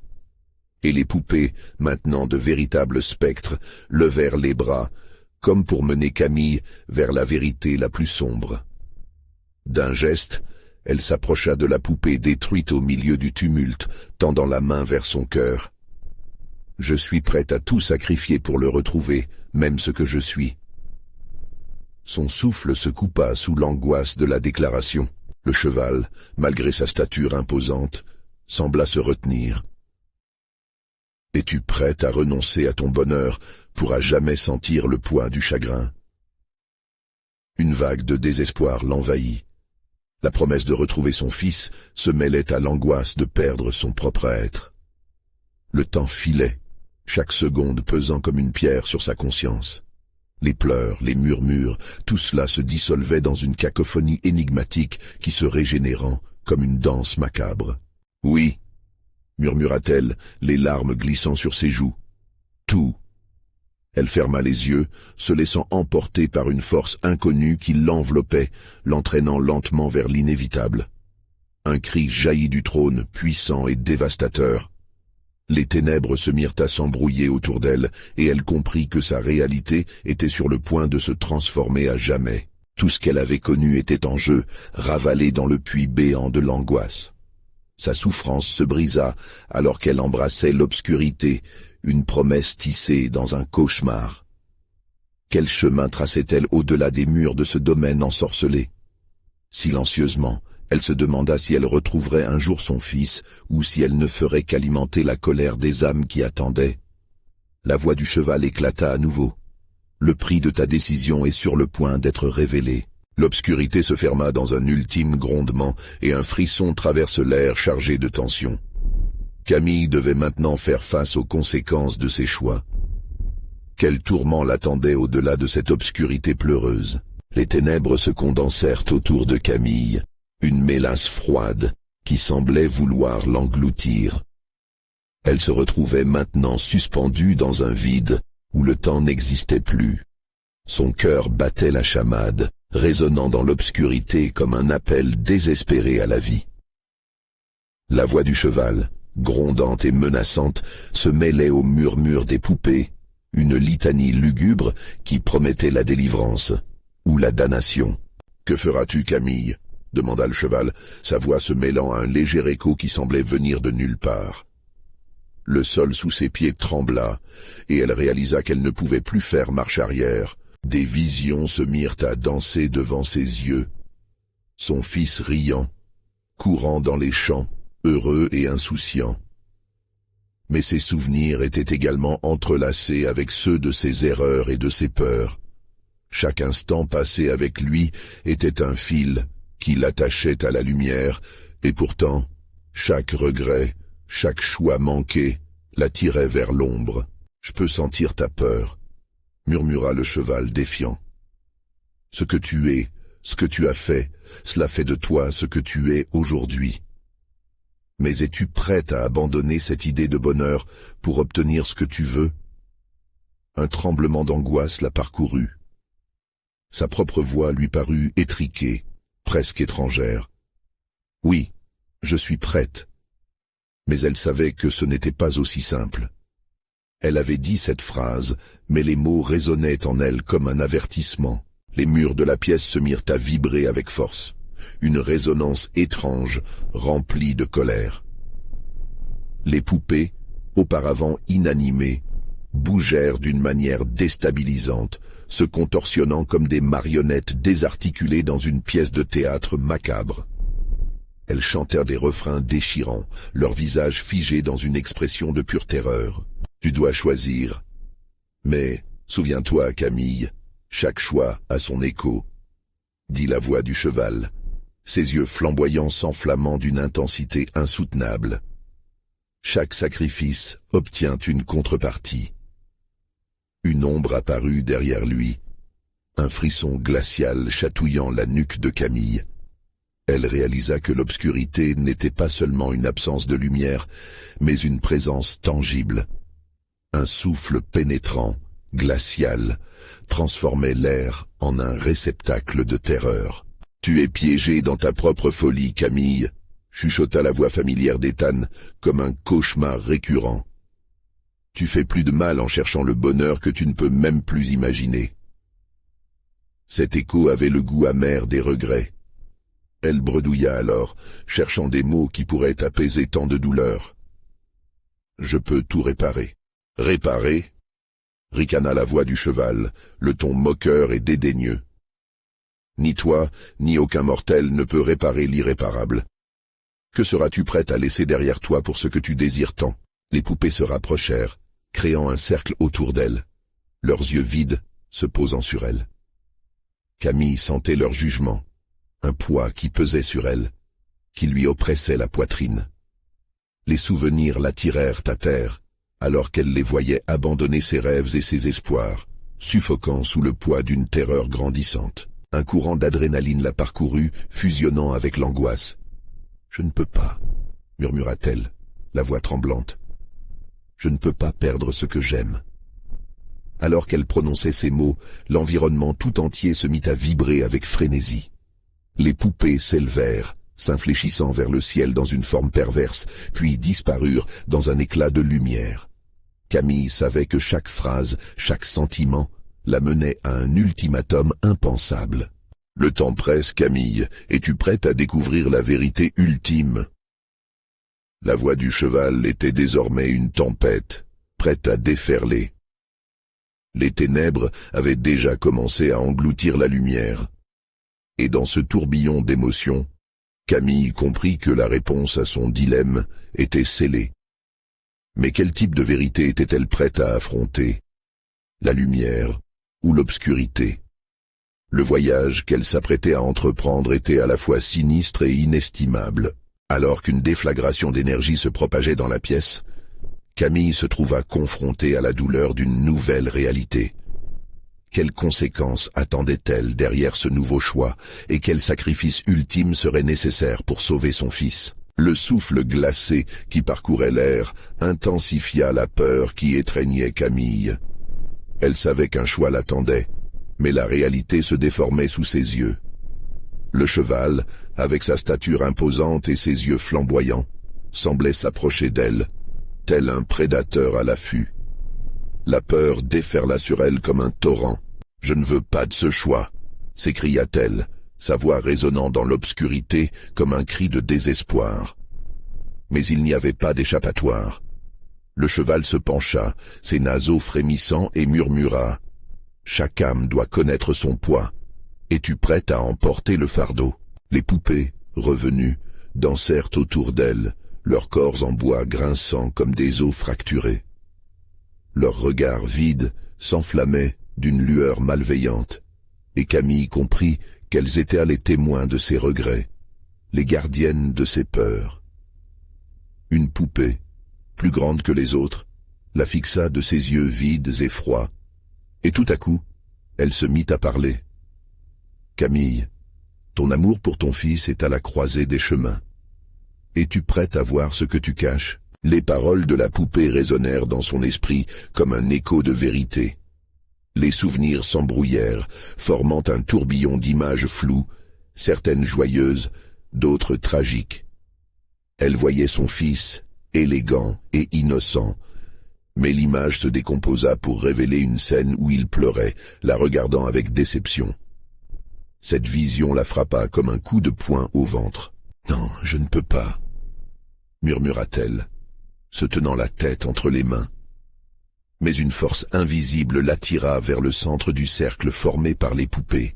Et les poupées, maintenant de véritables spectres, levèrent les bras, comme pour mener Camille vers la vérité la plus sombre. D'un geste, elle s'approcha de la poupée détruite au milieu du tumulte, tendant la main vers son cœur. « Je suis prête à tout sacrifier pour le retrouver, même ce que je suis. » Son souffle se coupa sous l'angoisse de la déclaration. Le cheval, malgré sa stature imposante, sembla se retenir. « Es-tu prête à renoncer à ton bonheur pour à jamais sentir le poids du chagrin ?» Une vague de désespoir l'envahit. La promesse de retrouver son fils se mêlait à l'angoisse de perdre son propre être. Le temps filait, chaque seconde pesant comme une pierre sur sa conscience. Les pleurs, les murmures, tout cela se dissolvait dans une cacophonie énigmatique qui se régénérant comme une danse macabre. « Oui » murmura-t-elle, les larmes glissant sur ses joues. « Tout !» Elle ferma les yeux, se laissant emporter par une force inconnue qui l'enveloppait, l'entraînant lentement vers l'inévitable. Un cri jaillit du trône, puissant et dévastateur. Les ténèbres se mirent à s'embrouiller autour d'elle, et elle comprit que sa réalité était sur le point de se transformer à jamais. Tout ce qu'elle avait connu était en jeu, ravalé dans le puits béant de l'angoisse. Sa souffrance se brisa alors qu'elle embrassait l'obscurité, une promesse tissée dans un cauchemar. Quel chemin traçait-elle au-delà des murs de ce domaine ensorcelé? Silencieusement, elle se demanda si elle retrouverait un jour son fils ou si elle ne ferait qu'alimenter la colère des âmes qui attendaient. La voix du cheval éclata à nouveau. Le prix de ta décision est sur le point d'être révélé. L'obscurité se ferma dans un ultime grondement et un frisson traverse l'air chargé de tension. Camille devait maintenant faire face aux conséquences de ses choix. Quel tourment l'attendait au-delà de cette obscurité pleureuse? Les ténèbres se condensèrent autour de Camille, une mélasse froide qui semblait vouloir l'engloutir. Elle se retrouvait maintenant suspendue dans un vide où le temps n'existait plus. Son cœur battait la chamade, résonnant dans l'obscurité comme un appel désespéré à la vie. La voix du cheval, grondante et menaçante, se mêlait au murmure des poupées, une litanie lugubre qui promettait la délivrance ou la damnation. « Que feras-tu, Camille ?» demanda le cheval, sa voix se mêlant à un léger écho qui semblait venir de nulle part. Le sol sous ses pieds trembla, et elle réalisa qu'elle ne pouvait plus faire marche arrière. Des visions se mirent à danser devant ses yeux. Son fils riant, courant dans les champs, heureux et insouciant. Mais ses souvenirs étaient également entrelacés avec ceux de ses erreurs et de ses peurs. Chaque instant passé avec lui était un fil qui l'attachait à la lumière, et pourtant, chaque regret, chaque choix manqué, la tirait vers l'ombre. « Je peux sentir ta peur », murmura le cheval défiant. « Ce que tu es, ce que tu as fait, cela fait de toi ce que tu es aujourd'hui. Mais es-tu prête à abandonner cette idée de bonheur pour obtenir ce que tu veux ?» Un tremblement d'angoisse la parcourut. Sa propre voix lui parut étriquée, presque étrangère. « Oui, je suis prête. » Mais elle savait que ce n'était pas aussi simple. Elle avait dit cette phrase, mais les mots résonnaient en elle comme un avertissement. Les murs de la pièce se mirent à vibrer avec force, une résonance étrange, remplie de colère. Les poupées, auparavant inanimées, bougèrent d'une manière déstabilisante, se contorsionnant comme des marionnettes désarticulées dans une pièce de théâtre macabre. Elles chantèrent des refrains déchirants, leurs visages figés dans une expression de pure terreur. « Tu dois choisir. Mais, souviens-toi, Camille, chaque choix a son écho, » dit la voix du cheval. « ses yeux flamboyants s'enflammant d'une intensité insoutenable. Chaque sacrifice obtient une contrepartie. Une ombre apparut derrière lui, un frisson glacial chatouillant la nuque de Camille. Elle réalisa que l'obscurité n'était pas seulement une absence de lumière, mais une présence tangible. Un souffle pénétrant, glacial, transformait l'air en un réceptacle de terreur. « Tu es piégé dans ta propre folie, Camille », chuchota la voix familière d'Ethan, comme un cauchemar récurrent. « Tu fais plus de mal en cherchant le bonheur que tu ne peux même plus imaginer. » Cet écho avait le goût amer des regrets. Elle bredouilla alors, cherchant des mots qui pourraient apaiser tant de douleur. « Je peux tout réparer. »« Réparer » ricana la voix du cheval, le ton moqueur et dédaigneux. « Ni toi, ni aucun mortel ne peut réparer l'irréparable. Que seras-tu prête à laisser derrière toi pour ce que tu désires tant ?» Les poupées se rapprochèrent, créant un cercle autour d'elle, leurs yeux vides se posant sur elle. Camille sentait leur jugement, un poids qui pesait sur elle, qui lui oppressait la poitrine. Les souvenirs l'attirèrent à terre, alors qu'elle les voyait abandonner ses rêves et ses espoirs, suffocant sous le poids d'une terreur grandissante. Un courant d'adrénaline la parcourut, fusionnant avec l'angoisse. « Je ne peux pas, » murmura-t-elle, la voix tremblante. « Je ne peux pas perdre ce que j'aime. » Alors qu'elle prononçait ces mots, l'environnement tout entier se mit à vibrer avec frénésie. Les poupées s'élevèrent, s'infléchissant vers le ciel dans une forme perverse, puis disparurent dans un éclat de lumière. Camille savait que chaque phrase, chaque sentiment, la menait à un ultimatum impensable. « Le temps presse, Camille, es-tu prête à découvrir la vérité ultime ?» La voix du cheval était désormais une tempête, prête à déferler. Les ténèbres avaient déjà commencé à engloutir la lumière. Et dans ce tourbillon d'émotions, Camille comprit que la réponse à son dilemme était scellée. Mais quel type de vérité était-elle prête à affronter? La lumière ou l'obscurité? Le voyage qu'elle s'apprêtait à entreprendre était à la fois sinistre et inestimable. Alors qu'une déflagration d'énergie se propageait dans la pièce, Camille se trouva confrontée à la douleur d'une nouvelle réalité. Quelles conséquences attendait-elle derrière ce nouveau choix et quel sacrifice ultime serait nécessaire pour sauver son fils? Le souffle glacé qui parcourait l'air intensifia la peur qui étreignait Camille. Elle savait qu'un choix l'attendait, mais la réalité se déformait sous ses yeux. Le cheval, avec sa stature imposante et ses yeux flamboyants, semblait s'approcher d'elle, tel un prédateur à l'affût. La peur déferla sur elle comme un torrent. « Je ne veux pas de ce choix !» s'écria-t-elle, sa voix résonnant dans l'obscurité comme un cri de désespoir. Mais il n'y avait pas d'échappatoire. Le cheval se pencha, ses naseaux frémissant, et murmura « Chaque âme doit connaître son poids. Es-tu prête à emporter le fardeau ?» Les poupées, revenues, dansèrent autour d'elle, leurs corps en bois grinçant comme des os fracturés. Leurs regards vides s'enflammaient d'une lueur malveillante, et Camille comprit qu'elles étaient les témoins de ses regrets, les gardiennes de ses peurs. Une poupée, plus grande que les autres, la fixa de ses yeux vides et froids, et tout à coup, elle se mit à parler. « Camille, ton amour pour ton fils est à la croisée des chemins. Es-tu prête à voir ce que tu caches ?» Les paroles de la poupée résonnèrent dans son esprit comme un écho de vérité. Les souvenirs s'embrouillèrent, formant un tourbillon d'images floues, certaines joyeuses, d'autres tragiques. Elle voyait son fils, élégant et innocent, mais l'image se décomposa pour révéler une scène où il pleurait, la regardant avec déception. Cette vision la frappa comme un coup de poing au ventre. « Non, je ne peux pas », murmura-t-elle, se tenant la tête entre les mains. Mais une force invisible l'attira vers le centre du cercle formé par les poupées,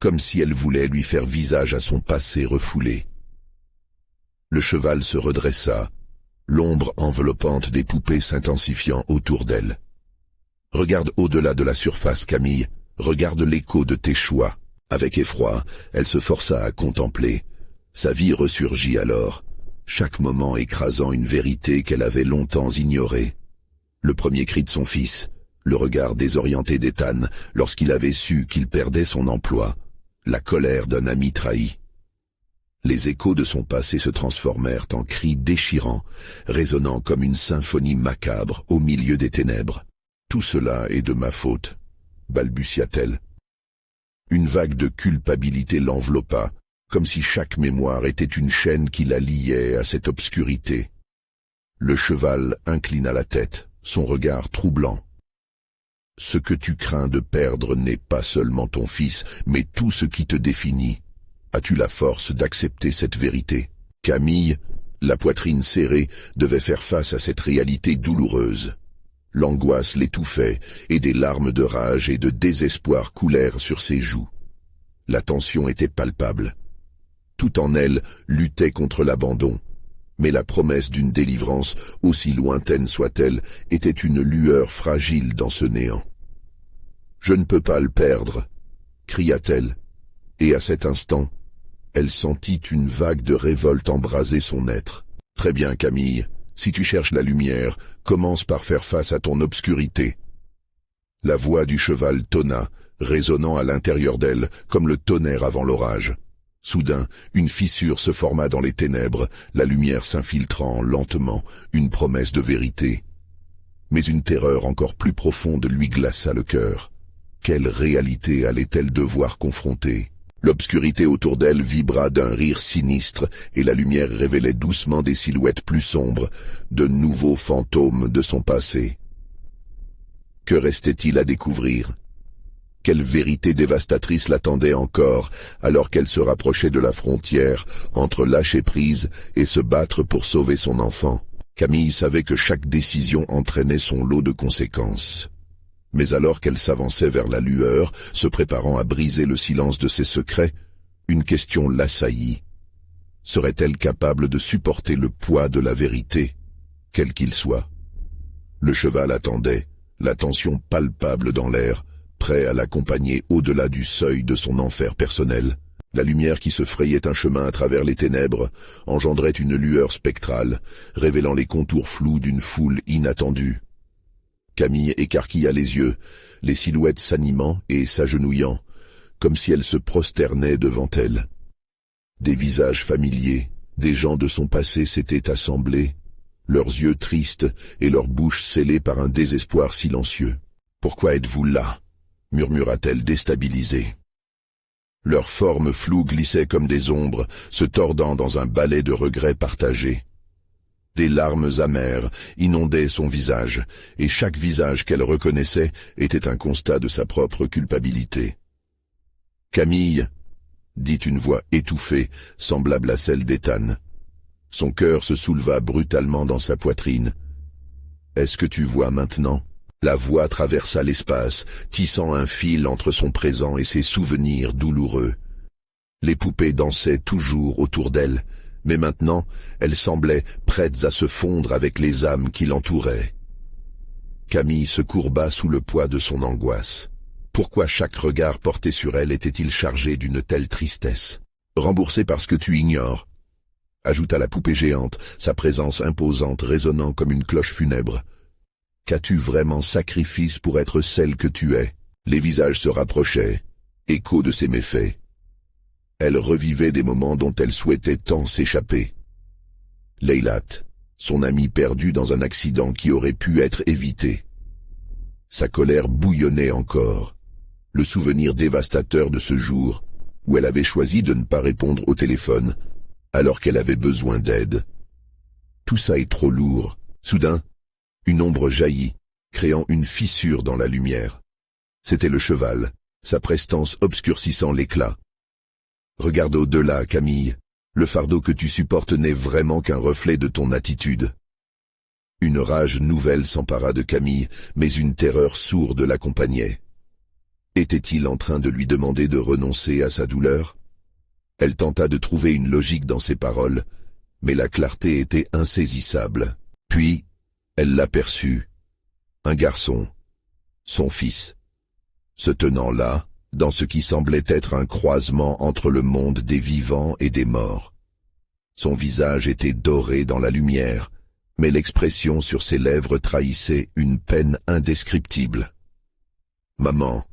comme si elle voulait lui faire visage à son passé refoulé. Le cheval se redressa, l'ombre enveloppante des poupées s'intensifiant autour d'elle. « Regarde au-delà de la surface, Camille, regarde l'écho de tes choix. » Avec effroi, elle se força à contempler. Sa vie ressurgit alors, chaque moment écrasant une vérité qu'elle avait longtemps ignorée. Le premier cri de son fils, le regard désorienté d'Ethan lorsqu'il avait su qu'il perdait son emploi, la colère d'un ami trahi. Les échos de son passé se transformèrent en cris déchirants, résonnant comme une symphonie macabre au milieu des ténèbres. « Tout cela est de ma faute », balbutia-t-elle. Une vague de culpabilité l'enveloppa, comme si chaque mémoire était une chaîne qui la liait à cette obscurité. Le cheval inclina la tête, son regard troublant. « Ce que tu crains de perdre n'est pas seulement ton fils, mais tout ce qui te définit. As-tu la force d'accepter cette vérité ?» Camille, la poitrine serrée, devait faire face à cette réalité douloureuse. L'angoisse l'étouffait, et des larmes de rage et de désespoir coulèrent sur ses joues. La tension était palpable. Tout en elle luttait contre l'abandon, mais la promesse d'une délivrance, aussi lointaine soit-elle, était une lueur fragile dans ce néant. « Je ne peux pas le perdre !» cria-t-elle, et à cet instant, elle sentit une vague de révolte embraser son être. « Très bien, Camille, si tu cherches la lumière, commence par faire face à ton obscurité. » La voix du cheval tonna, résonnant à l'intérieur d'elle comme le tonnerre avant l'orage. Soudain, une fissure se forma dans les ténèbres, la lumière s'infiltrant lentement, une promesse de vérité. Mais une terreur encore plus profonde lui glaça le cœur. Quelle réalité allait-elle devoir confronter ? L'obscurité autour d'elle vibra d'un rire sinistre et la lumière révélait doucement des silhouettes plus sombres, de nouveaux fantômes de son passé. Que restait-il à découvrir ? Quelle vérité dévastatrice l'attendait encore, alors qu'elle se rapprochait de la frontière entre lâcher prise et se battre pour sauver son enfant ? Camille savait que chaque décision entraînait son lot de conséquences. Mais alors qu'elle s'avançait vers la lueur, se préparant à briser le silence de ses secrets, une question l'assaillit. Serait-elle capable de supporter le poids de la vérité, quel qu'il soit ? Le cheval attendait, la tension palpable dans l'air, prêt à l'accompagner au-delà du seuil de son enfer personnel. La lumière qui se frayait un chemin à travers les ténèbres engendrait une lueur spectrale, révélant les contours flous d'une foule inattendue. Camille écarquilla les yeux, les silhouettes s'animant et s'agenouillant, comme si elle se prosternait devant elle. Des visages familiers, des gens de son passé s'étaient assemblés, leurs yeux tristes et leurs bouches scellées par un désespoir silencieux. « Pourquoi êtes-vous là ?» murmura-t-elle déstabilisée. Leurs formes floues glissaient comme des ombres, se tordant dans un balai de regrets partagés. Des larmes amères inondaient son visage, et chaque visage qu'elle reconnaissait était un constat de sa propre culpabilité. « Camille !» dit une voix étouffée, semblable à celle d'Ethan. Son cœur se souleva brutalement dans sa poitrine. « Est-ce que tu vois maintenant ?» La voix traversa l'espace, tissant un fil entre son présent et ses souvenirs douloureux. Les poupées dansaient toujours autour d'elle, mais maintenant, elles semblaient prêtes à se fondre avec les âmes qui l'entouraient. Camille se courba sous le poids de son angoisse. Pourquoi chaque regard porté sur elle était-il chargé d'une telle tristesse ? Remboursé parce que tu ignores, ajouta la poupée géante, sa présence imposante résonnant comme une cloche funèbre. Qu'as-tu vraiment sacrifié pour être celle que tu es ? Les visages se rapprochaient, écho de ses méfaits. Elle revivait des moments dont elle souhaitait tant s'échapper. Leylat, son amie perdue dans un accident qui aurait pu être évité. Sa colère bouillonnait encore. Le souvenir dévastateur de ce jour, où elle avait choisi de ne pas répondre au téléphone, alors qu'elle avait besoin d'aide. Tout ça est trop lourd. Soudain, une ombre jaillit, créant une fissure dans la lumière. C'était le cheval, sa prestance obscurcissant l'éclat. Regarde au-delà, Camille. Le fardeau que tu supportes n'est vraiment qu'un reflet de ton attitude. Une rage nouvelle s'empara de Camille, mais une terreur sourde l'accompagnait. Était-il en train de lui demander de renoncer à sa douleur ? Elle tenta de trouver une logique dans ses paroles, mais la clarté était insaisissable. Puis, elle l'aperçut. Un garçon, son fils, se tenant là, dans ce qui semblait être un croisement entre le monde des vivants et des morts. Son visage était doré dans la lumière, mais l'expression sur ses lèvres trahissait une peine indescriptible. « Maman »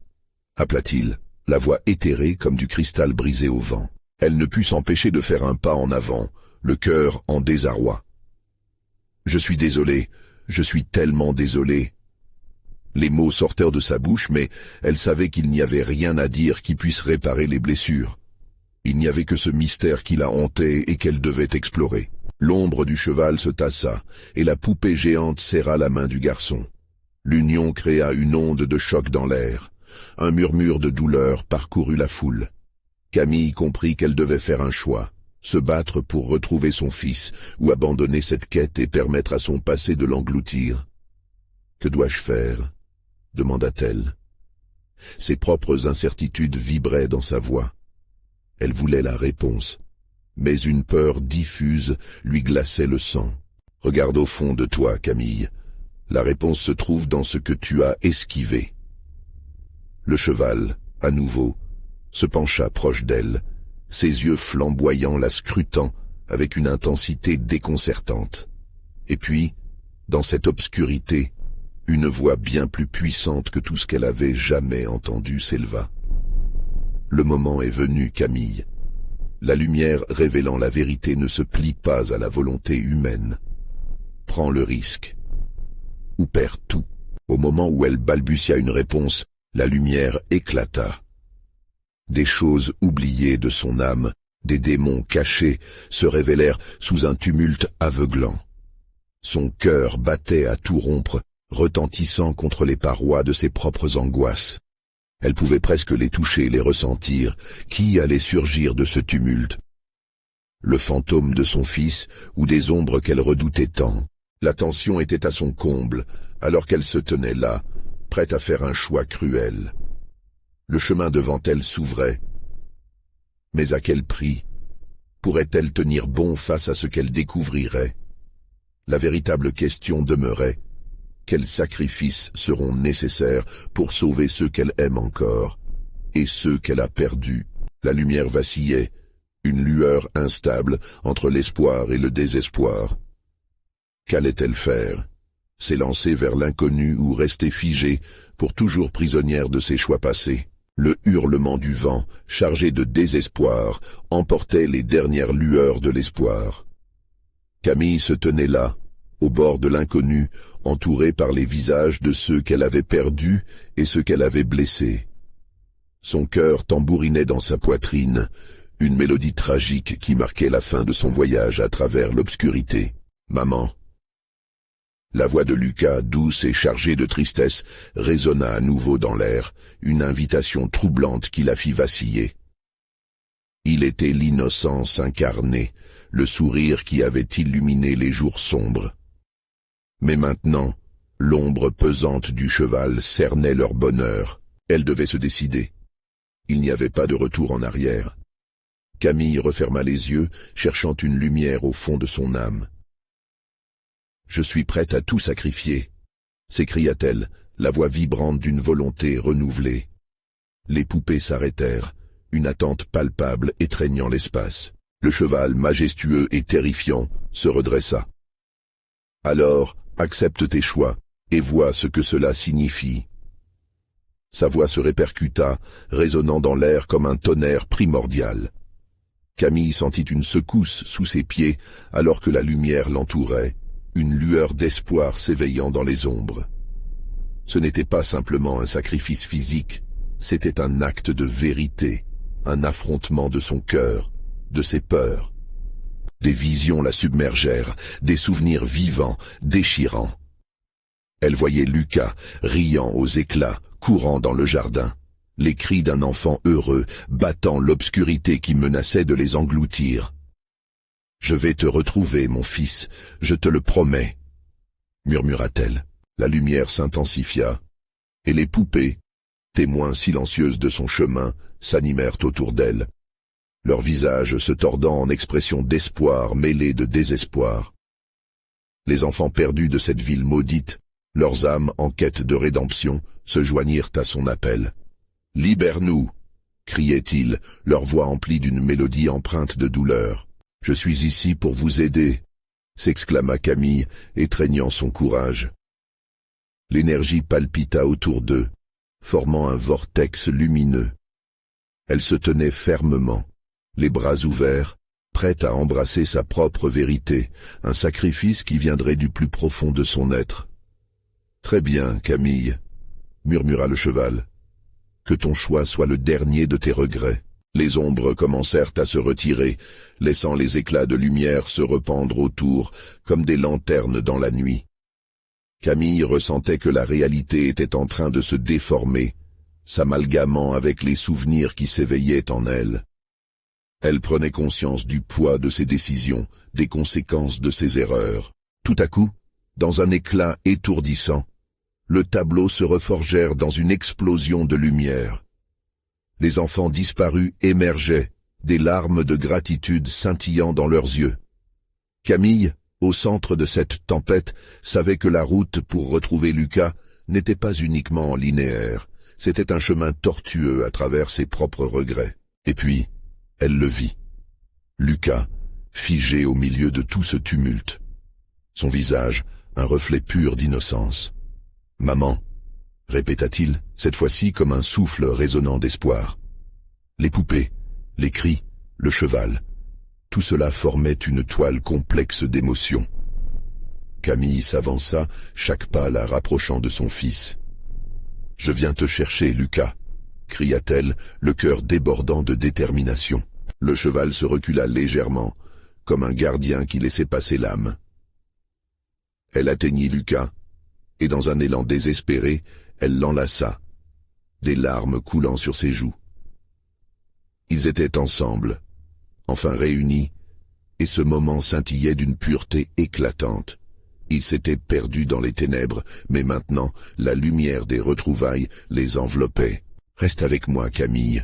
appela-t-il, la voix éthérée comme du cristal brisé au vent. Elle ne put s'empêcher de faire un pas en avant, le cœur en désarroi. « Je suis désolé, je suis tellement désolé. » Les mots sortèrent de sa bouche, mais elle savait qu'il n'y avait rien à dire qui puisse réparer les blessures. Il n'y avait que ce mystère qui la hantait et qu'elle devait explorer. L'ombre du cheval se tassa, et la poupée géante serra la main du garçon. L'union créa une onde de choc dans l'air. Un murmure de douleur parcourut la foule. Camille comprit qu'elle devait faire un choix, se battre pour retrouver son fils, ou abandonner cette quête et permettre à son passé de l'engloutir. « Que dois-je faire ?» demanda-t-elle. Ses propres incertitudes vibraient dans sa voix. Elle voulait la réponse, mais une peur diffuse lui glaçait le sang. « Regarde au fond de toi, Camille. La réponse se trouve dans ce que tu as esquivé. » Le cheval, à nouveau, se pencha proche d'elle, ses yeux flamboyants la scrutant avec une intensité déconcertante. Et puis, dans cette obscurité, une voix bien plus puissante que tout ce qu'elle avait jamais entendu s'éleva. « Le moment est venu, Camille. La lumière révélant la vérité ne se plie pas à la volonté humaine. Prends le risque. Ou perds tout. » Au moment où elle balbutia une réponse, la lumière éclata. Des choses oubliées de son âme, des démons cachés, se révélèrent sous un tumulte aveuglant. Son cœur battait à tout rompre, retentissant contre les parois de ses propres angoisses. Elle pouvait presque les toucher, les ressentir. Qui allait surgir de ce tumulte? Le fantôme de son fils ou des ombres qu'elle redoutait tant? La tension était à son comble, alors qu'elle se tenait là, prête à faire un choix cruel. Le chemin devant elle s'ouvrait. Mais à quel prix? Pourrait-elle tenir bon face à ce qu'elle découvrirait? La véritable question demeurait. Quels sacrifices seront nécessaires pour sauver ceux qu'elle aime encore et ceux qu'elle a perdus? La lumière vacillait, une lueur instable entre l'espoir et le désespoir. Qu'allait-elle faire? S'élancer vers l'inconnu ou rester figée, pour toujours prisonnière de ses choix passés? Le hurlement du vent, chargé de désespoir, emportait les dernières lueurs de l'espoir. Camille se tenait là, au bord de l'inconnu, entourée par les visages de ceux qu'elle avait perdus et ceux qu'elle avait blessés. Son cœur tambourinait dans sa poitrine, une mélodie tragique qui marquait la fin de son voyage à travers l'obscurité. « Maman !» La voix de Lucas, douce et chargée de tristesse, résonna à nouveau dans l'air, une invitation troublante qui la fit vaciller. Il était l'innocence incarnée, le sourire qui avait illuminé les jours sombres. Mais maintenant, l'ombre pesante du cheval cernait leur bonheur. Elle devait se décider. Il n'y avait pas de retour en arrière. Camille referma les yeux, cherchant une lumière au fond de son âme. « Je suis prête à tout sacrifier », s'écria-t-elle, la voix vibrante d'une volonté renouvelée. Les poupées s'arrêtèrent, une attente palpable étreignant l'espace. Le cheval, majestueux et terrifiant, se redressa. « Alors, accepte tes choix, et vois ce que cela signifie. » Sa voix se répercuta, résonnant dans l'air comme un tonnerre primordial. Camille sentit une secousse sous ses pieds, alors que la lumière l'entourait, une lueur d'espoir s'éveillant dans les ombres. Ce n'était pas simplement un sacrifice physique, c'était un acte de vérité, un affrontement de son cœur, de ses peurs. Des visions la submergèrent, des souvenirs vivants, déchirants. Elle voyait Lucas, riant aux éclats, courant dans le jardin, les cris d'un enfant heureux, battant l'obscurité qui menaçait de les engloutir. « Je vais te retrouver, mon fils, je te le promets, » murmura-t-elle. La lumière s'intensifia, et les poupées, témoins silencieuses de son chemin, s'animèrent autour d'elle, leurs visages se tordant en expressions d'espoir mêlées de désespoir. Les enfants perdus de cette ville maudite, leurs âmes en quête de rédemption, se joignirent à son appel. Libère-nous, criaient-ils, leur voix emplie d'une mélodie empreinte de douleur. Je suis ici pour vous aider, s'exclama Camille, étreignant son courage. L'énergie palpita autour d'eux, formant un vortex lumineux. Elle se tenait fermement, les bras ouverts, prête à embrasser sa propre vérité, un sacrifice qui viendrait du plus profond de son être. « Très bien, Camille, » murmura le cheval. « Que ton choix soit le dernier de tes regrets. » Les ombres commencèrent à se retirer, laissant les éclats de lumière se rependre autour, comme des lanternes dans la nuit. Camille ressentait que la réalité était en train de se déformer, s'amalgamant avec les souvenirs qui s'éveillaient en elle. Elle prenait conscience du poids de ses décisions, des conséquences de ses erreurs. Tout à coup, dans un éclat étourdissant, le tableau se reforgèrent dans une explosion de lumière. Les enfants disparus émergeaient, des larmes de gratitude scintillant dans leurs yeux. Camille, au centre de cette tempête, savait que la route pour retrouver Lucas n'était pas uniquement linéaire, c'était un chemin tortueux à travers ses propres regrets. Et puis, elle le vit. Lucas, figé au milieu de tout ce tumulte. Son visage, un reflet pur d'innocence. « Maman », répéta-t-il, cette fois-ci comme un souffle résonnant d'espoir. Les poupées, les cris, le cheval, tout cela formait une toile complexe d'émotions. Camille s'avança, chaque pas la rapprochant de son fils. « Je viens te chercher, Lucas », cria-t-elle, le cœur débordant de détermination. Le cheval se recula légèrement, comme un gardien qui laissait passer l'âme. Elle atteignit Lucas, et dans un élan désespéré, elle l'enlaça, des larmes coulant sur ses joues. Ils étaient ensemble, enfin réunis, et ce moment scintillait d'une pureté éclatante. Ils s'étaient perdus dans les ténèbres, mais maintenant, la lumière des retrouvailles les enveloppait. « Reste avec moi, Camille.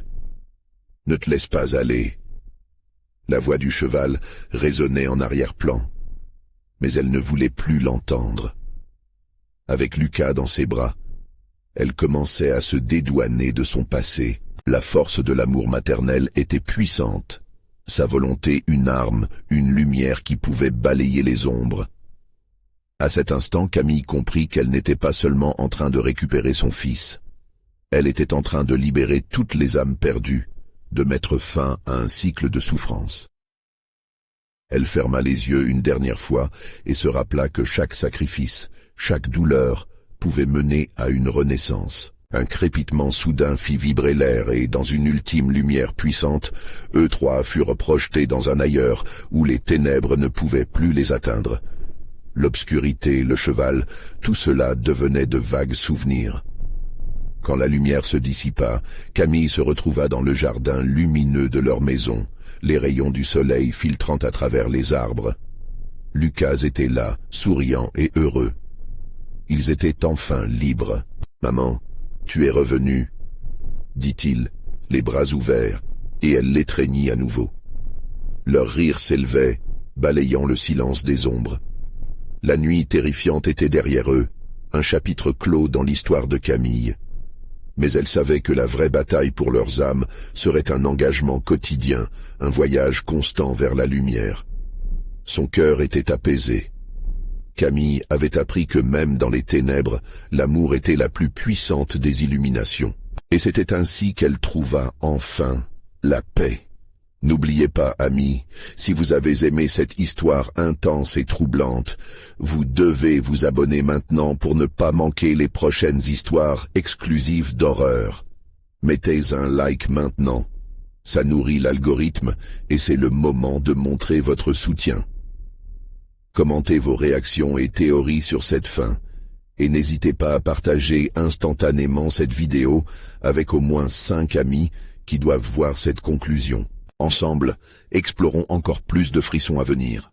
Ne te laisse pas aller. » La voix du cheval résonnait en arrière-plan, mais elle ne voulait plus l'entendre. Avec Lucas dans ses bras, elle commençait à se dédouaner de son passé. La force de l'amour maternel était puissante, sa volonté une arme, une lumière qui pouvait balayer les ombres. À cet instant, Camille comprit qu'elle n'était pas seulement en train de récupérer son fils. Elle était en train de libérer toutes les âmes perdues, de mettre fin à un cycle de souffrance. Elle ferma les yeux une dernière fois et se rappela que chaque sacrifice, chaque douleur, pouvait mener à une renaissance. Un crépitement soudain fit vibrer l'air et, dans une ultime lumière puissante, eux trois furent projetés dans un ailleurs où les ténèbres ne pouvaient plus les atteindre. L'obscurité, le cheval, tout cela devenait de vagues souvenirs. Quand la lumière se dissipa, Camille se retrouva dans le jardin lumineux de leur maison, les rayons du soleil filtrant à travers les arbres. Lucas était là, souriant et heureux. Ils étaient enfin libres. « Maman, tu es revenue, » dit-il, les bras ouverts, et elle l'étreignit à nouveau. Leur rire s'élevait, balayant le silence des ombres. La nuit terrifiante était derrière eux, un chapitre clos dans l'histoire de Camille. Mais elle savait que la vraie bataille pour leurs âmes serait un engagement quotidien, un voyage constant vers la lumière. Son cœur était apaisé. Camille avait appris que même dans les ténèbres, l'amour était la plus puissante des illuminations. Et c'était ainsi qu'elle trouva enfin la paix. N'oubliez pas, amis, si vous avez aimé cette histoire intense et troublante, vous devez vous abonner maintenant pour ne pas manquer les prochaines histoires exclusives d'horreur. Mettez un like maintenant. Ça nourrit l'algorithme et c'est le moment de montrer votre soutien. Commentez vos réactions et théories sur cette fin, et n'hésitez pas à partager instantanément cette vidéo avec au moins 5 amis qui doivent voir cette conclusion. Ensemble, explorons encore plus de frissons à venir.